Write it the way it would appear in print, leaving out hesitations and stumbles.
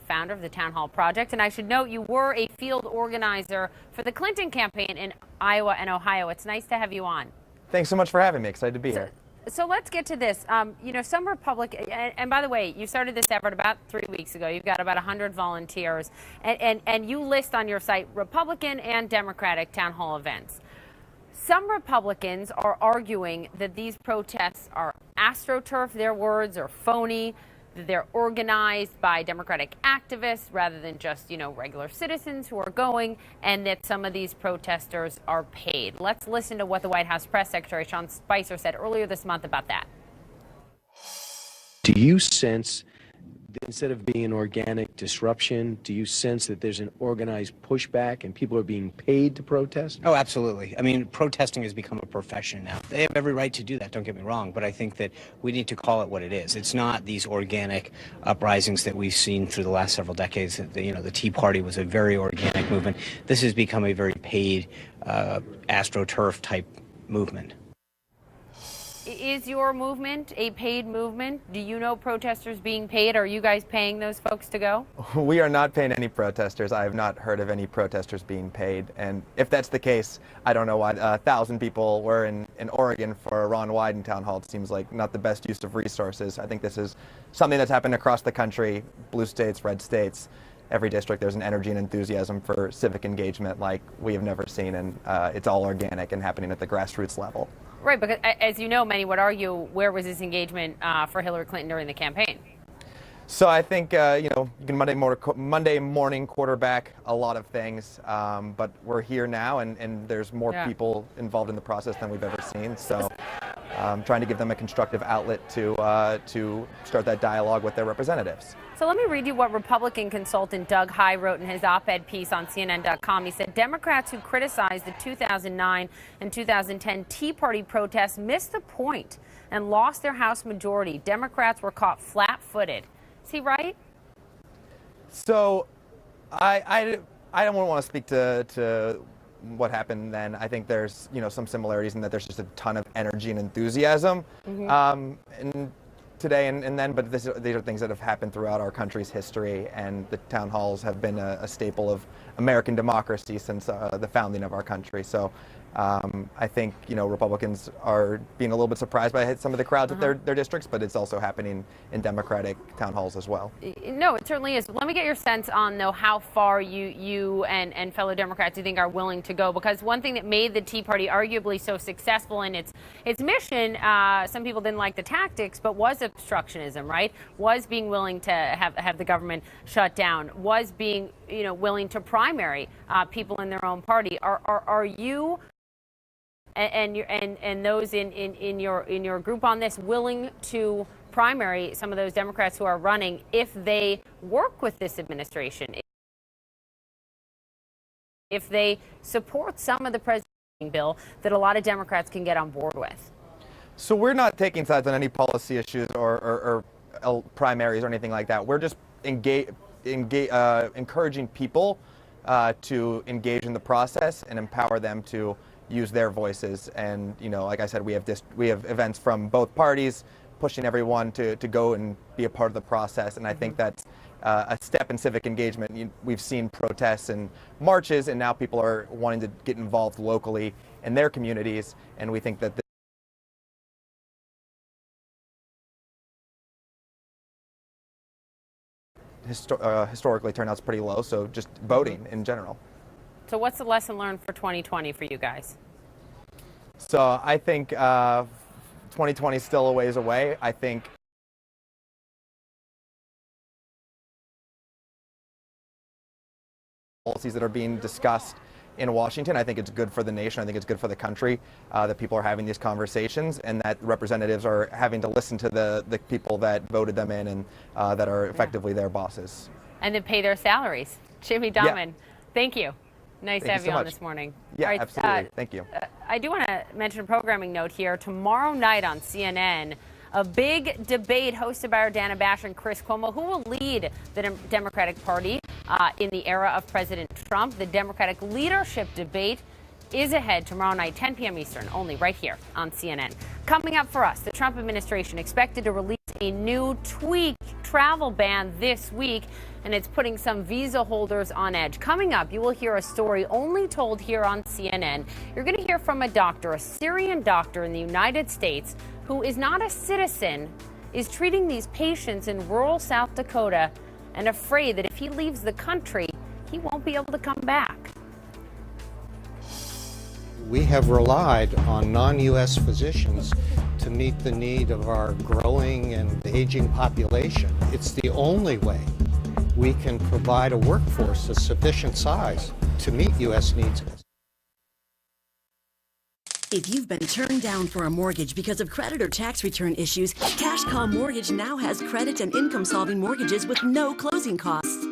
founder of the Town Hall Project. And I should note you were a field organizer for the Clinton campaign in Iowa and Ohio. It's nice to have you on. Thanks so much for having me. Excited to be here. So let's get to this. Some Republicans, and by the way, you started this effort about 3 weeks ago. You've got about 100 volunteers, and you list on your site Republican and Democratic town hall events. Some Republicans are arguing that these protests are astroturf, their words, or phony, that they're organized by Democratic activists rather than just, regular citizens who are going, and that some of these protesters are paid. Let's listen to what the White House Press Secretary Sean Spicer said earlier this month about that. Do you sense, instead of being an organic disruption, do you sense that there's an organized pushback and people are being paid to protest? Oh, absolutely. I mean, protesting has become a profession now. They have every right to do that, don't get me wrong, but I think that we need to call it what it is. It's not these organic uprisings that we've seen through the last several decades. The Tea Party was a very organic movement. This has become a very paid, astroturf type movement. Is your movement a paid movement? Do you know protesters being paid? Are you guys paying those folks to go? We are not paying any protesters. I have not heard of any protesters being paid. And if that's the case, I don't know why 1,000 people were in Oregon for a Ron Wyden town hall. It seems like not the best use of resources. I think this is something that's happened across the country, blue states, red states. Every district, there's an energy and enthusiasm for civic engagement like we have never seen, and it's all organic and happening at the grassroots level. Right, because as you know, many would argue, where was this engagement for Hillary Clinton during the campaign? So I think, you can Monday morning quarterback a lot of things, but we're here now, and there's more people involved in the process than we've ever seen. So trying to give them a constructive outlet to start that dialogue with their representatives. So let me read you what Republican consultant Doug High wrote in his op-ed piece on CNN.com. He said, Democrats who criticized the 2009 and 2010 Tea Party protests missed the point and lost their House majority. Democrats were caught flat-footed. Is he right? So I don't want to speak to what happened then. I think there's some similarities in that there's just a ton of energy and enthusiasm. And today and then, but these are things that have happened throughout our country's history, and the town halls have been a staple of American democracy since the founding of our country. So I think Republicans are being a little bit surprised by some of the crowds at their districts, but it's also happening in Democratic town halls as well. No, it certainly is. Let me get your sense on though how far you and fellow Democrats you think are willing to go, because one thing that made the Tea Party arguably so successful in its mission, some people didn't like the tactics, but was obstructionism, right? Was being willing to have the government shut down, was being willing to primary people in their own party. Are you and those in your group on this willing to primary some of those Democrats who are running if they work with this administration, if they support some of the president's bill that a lot of Democrats can get on board with? So we're not taking sides on any policy issues or primaries or anything like that. We're just encouraging people to engage in the process and empower them to use their voices. And like I said, we have events from both parties pushing everyone to go and be a part of the process, and I think that's a step in civic engagement. We've seen protests and marches, and now people are wanting to get involved locally in their communities, and we think that historically turnout's pretty low, so just voting in general. So what's the lesson learned for 2020 for you guys? So I think 2020 is still a ways away. I think policies that are being discussed in Washington, I think it's good for the nation. I think it's good for the country that people are having these conversations, and that representatives are having to listen to the people that voted them in and that are effectively their bosses. And then pay their salaries. Jimmy Dahman, thank you. Nice to have you on this morning. Yeah, right, absolutely. Thank you. I do want to mention a programming note here. Tomorrow night on CNN, a big debate hosted by our Dana Bash and Chris Cuomo, who will lead the Democratic Party in the era of President Trump. The Democratic leadership debate is ahead tomorrow night, 10 p.m. Eastern, only right here on CNN. Coming up for us, the Trump administration expected to release a new tweaked travel ban this week, and it's putting some visa holders on edge. Coming up, you will hear a story only told here on CNN. You're going to hear from a doctor, a Syrian doctor in the United States, who is not a citizen, is treating these patients in rural South Dakota and afraid that if he leaves the country, he won't be able to come back. We have relied on non-U.S. physicians to meet the need of our growing and aging population. It's the only way we can provide a workforce of sufficient size to meet U.S. needs. If you've been turned down for a mortgage because of credit or tax return issues, Cash Call Mortgage now has credit and income-solving mortgages with no closing costs.